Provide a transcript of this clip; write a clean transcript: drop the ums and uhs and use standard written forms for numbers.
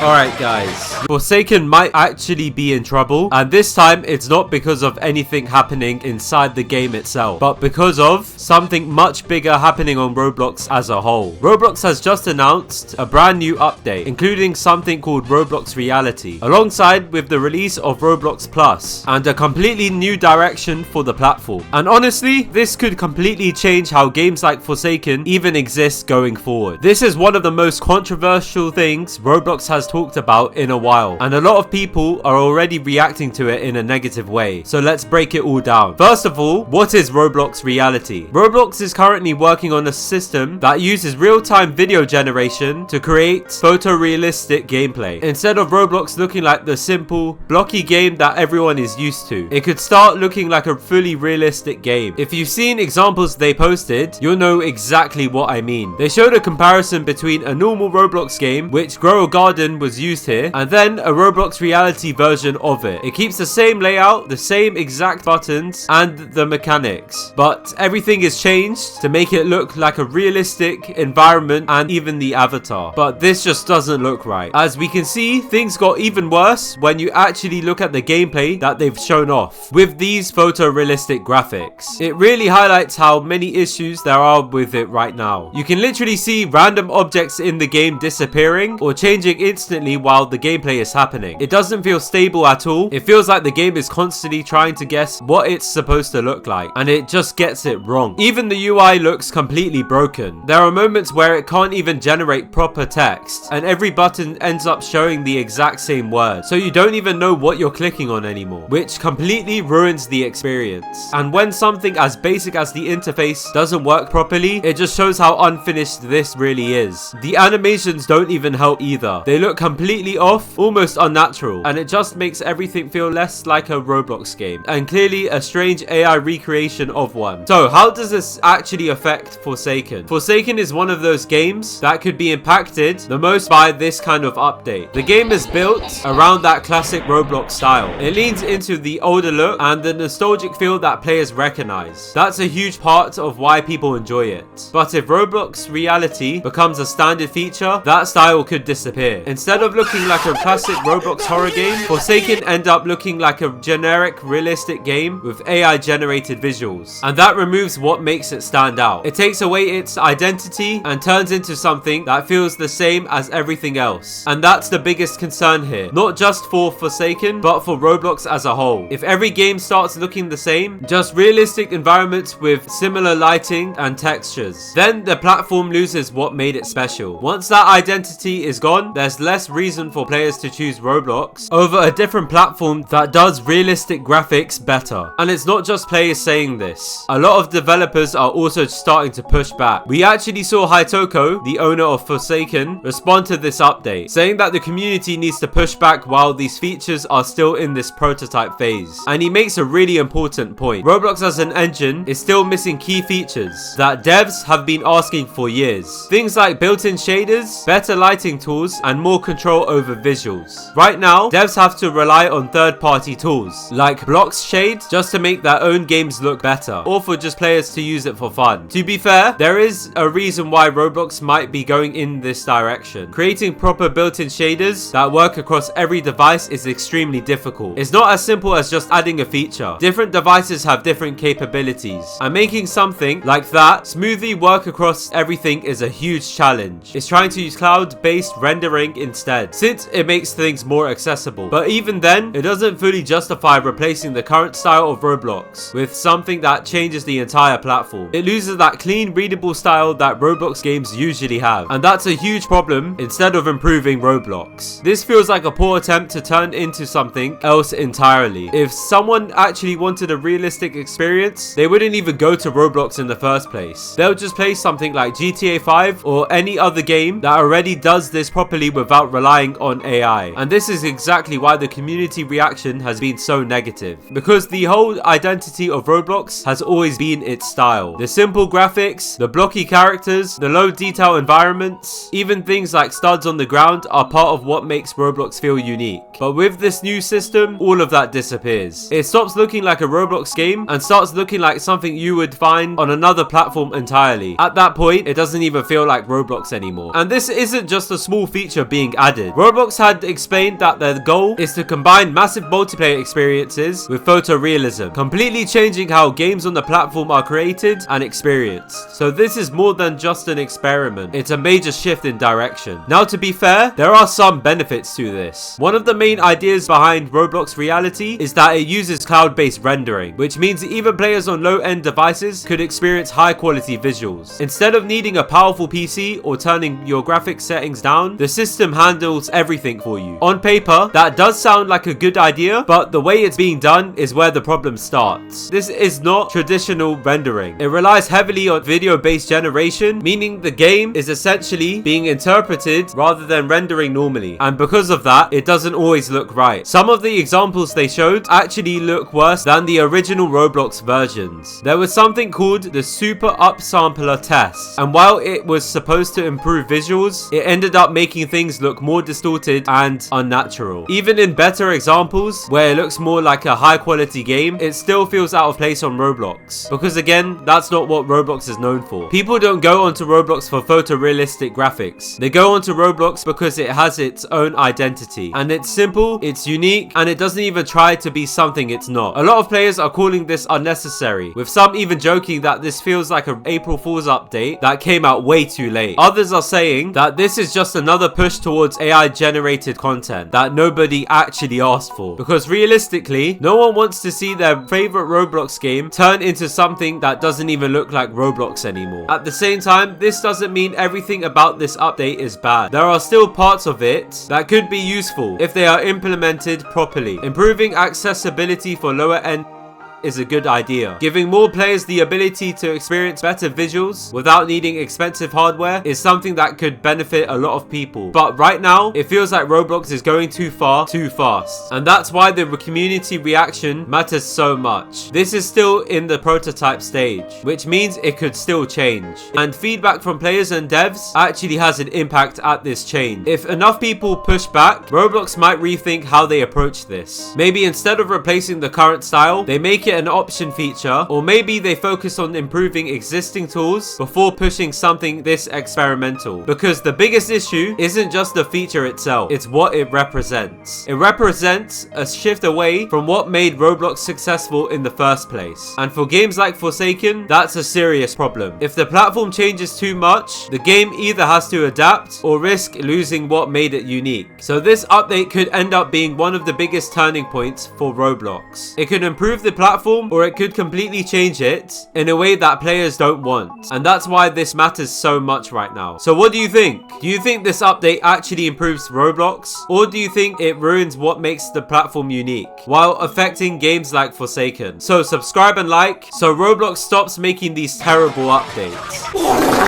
Alright guys, Forsaken might actually be in trouble, and this time it's not because of anything happening inside the game itself, but because of something much bigger happening on Roblox as a whole. Roblox has just announced a brand new update, including something called Roblox Reality, alongside with the release of Roblox Plus, and a completely new direction for the platform. And honestly, this could completely change how games like Forsaken even exist going forward. This is one of the most controversial things Roblox has talked about in a while, and a lot of people are already reacting to it in a negative way. So let's break it all down. First of all, what is Roblox Reality? Roblox is currently working on a system that uses real-time video generation to create photorealistic gameplay. Instead of Roblox looking like the simple, blocky game that everyone is used to, it could start looking like a fully realistic game. If you've seen examples they posted, you'll know exactly what I mean. They showed a comparison between a normal Roblox game, which Grow a Garden was used here, and then a Roblox Reality version of it. It keeps the same layout, the same exact buttons, and the mechanics, but everything is changed to make it look like a realistic environment and even the avatar. But this just doesn't look right. As we can see, things got even worse when you actually look at the gameplay that they've shown off with these photorealistic graphics. It really highlights how many issues there are with it right now. You can literally see random objects in the game disappearing or changing instantly while the gameplay is happening. It doesn't feel stable at all. It feels like the game is constantly trying to guess what it's supposed to look like, and it just gets it wrong. Even the UI looks completely broken. There are moments where it can't even generate proper text, and every button ends up showing the exact same word, so you don't even know what you're clicking on anymore, which completely ruins the experience. And when something as basic as the interface doesn't work properly, it just shows how unfinished this really is. The animations don't even help either. They look completely off, almost unnatural, and it just makes everything feel less like a Roblox game, and clearly a strange AI recreation of one. So how does this actually affect Forsaken? Forsaken is one of those games that could be impacted the most by this kind of update. The game is built around that classic Roblox style. It leans into the older look and the nostalgic feel that players recognize. That's a huge part of why people enjoy it. But if Roblox Reality becomes a standard feature, that style could disappear. Instead of looking like a classic Roblox horror game, Forsaken end up looking like a generic realistic game with AI generated visuals, and that removes what makes it stand out. It takes away its identity and turns into something that feels the same as everything else, and that's the biggest concern here, not just for Forsaken but for Roblox as a whole. If every game starts looking the same, just realistic environments with similar lighting and textures, then the platform loses what made it special. Once that identity is gone, there's less reason for players to choose Roblox over a different platform that does realistic graphics better. And it's not just players saying this. A lot of developers are also starting to push back. We actually saw Hitoko, the owner of Forsaken, respond to this update, saying that the community needs to push back while these features are still in this prototype phase. And he makes a really important point. Roblox as an engine is still missing key features that devs have been asking for years. Things like built-in shaders, better lighting tools, and more control over visuals. Right now, devs have to rely on third-party tools like Blox Shade just to make their own games look better, or for just players to use it for fun. To be fair, there is a reason why Roblox might be going in this direction. Creating proper built-in shaders that work across every device is extremely difficult. It's not as simple as just adding a feature. Different devices have different capabilities, and making something like that smoothly work across everything is a huge challenge. It's trying to use cloud-based rendering instead, since it makes things more accessible. But even then, it doesn't fully justify replacing the current style of Roblox with something that changes the entire platform. It loses that clean, readable style that Roblox games usually have, and that's a huge problem instead of improving Roblox. This feels like a poor attempt to turn into something else entirely. If someone actually wanted a realistic experience, they wouldn't even go to Roblox in the first place. They'll just play something like GTA 5 or any other game that already does this properly without relying on AI. And this is exactly why the community reaction has been so negative, because the whole identity of Roblox has always been its style. The simple graphics, the blocky characters, the low detail environments, even things like studs on the ground are part of what makes Roblox feel unique. But with this new system, all of that disappears. It stops looking like a Roblox game and starts looking like something you would find on another platform entirely. At that point, it doesn't even feel like Roblox anymore. And this isn't just a small feature being being added. Roblox had explained that their goal is to combine massive multiplayer experiences with photorealism, completely changing how games on the platform are created and experienced. So this is more than just an experiment. It's a major shift in direction. Now, to be fair, there are some benefits to this. One of the main ideas behind Roblox Reality is that it uses cloud-based rendering, which means that even players on low-end devices could experience high-quality visuals. Instead of needing a powerful PC or turning your graphics settings down, the system handles everything for you. On paper, that does sound like a good idea, but the way it's being done is where the problem starts. This is not traditional rendering. It relies heavily on video-based generation, meaning the game is essentially being interpreted rather than rendering normally. And because of that, it doesn't always look right. Some of the examples they showed actually look worse than the original Roblox versions. There was something called the super upsampler test, and while it was supposed to improve visuals, it ended up making things look more distorted and unnatural. Even in better examples, where it looks more like a high quality game, it still feels out of place on Roblox. Because again, that's not what Roblox is known for. People don't go onto Roblox for photorealistic graphics. They go onto Roblox because it has its own identity. And it's simple, it's unique, and it doesn't even try to be something it's not. A lot of players are calling this unnecessary, with some even joking that this feels like an April Fool's update that came out way too late. Others are saying that this is just another push towards AI generated content that nobody actually asked for. Because realistically, no one wants to see their favorite Roblox game turn into something that doesn't even look like Roblox anymore. At the same time, this doesn't mean everything about this update is bad. There are still parts of it that could be useful if they are implemented properly. Improving accessibility for lower end is a good idea. Giving more players the ability to experience better visuals without needing expensive hardware is something that could benefit a lot of people. But right now, it feels like Roblox is going too far, too fast. And that's why the community reaction matters so much. This is still in the prototype stage, which means it could still change. And feedback from players and devs actually has an impact at this change. If enough people push back, Roblox might rethink how they approach this. Maybe instead of replacing the current style, they make it an option feature, or maybe they focus on improving existing tools before pushing something this experimental. Because the biggest issue isn't just the feature itself, it's what it represents. It represents a shift away from what made Roblox successful in the first place. And for games like Forsaken, that's a serious problem. If the platform changes too much, the game either has to adapt or risk losing what made it unique. So this update could end up being one of the biggest turning points for Roblox. It could improve the platform, or it could completely change it in a way that players don't want. And that's why this matters so much right now. So what do you think? Do you think this update actually improves Roblox? Or do you think it ruins what makes the platform unique while affecting games like Forsaken? So subscribe and like so Roblox stops making these terrible updates.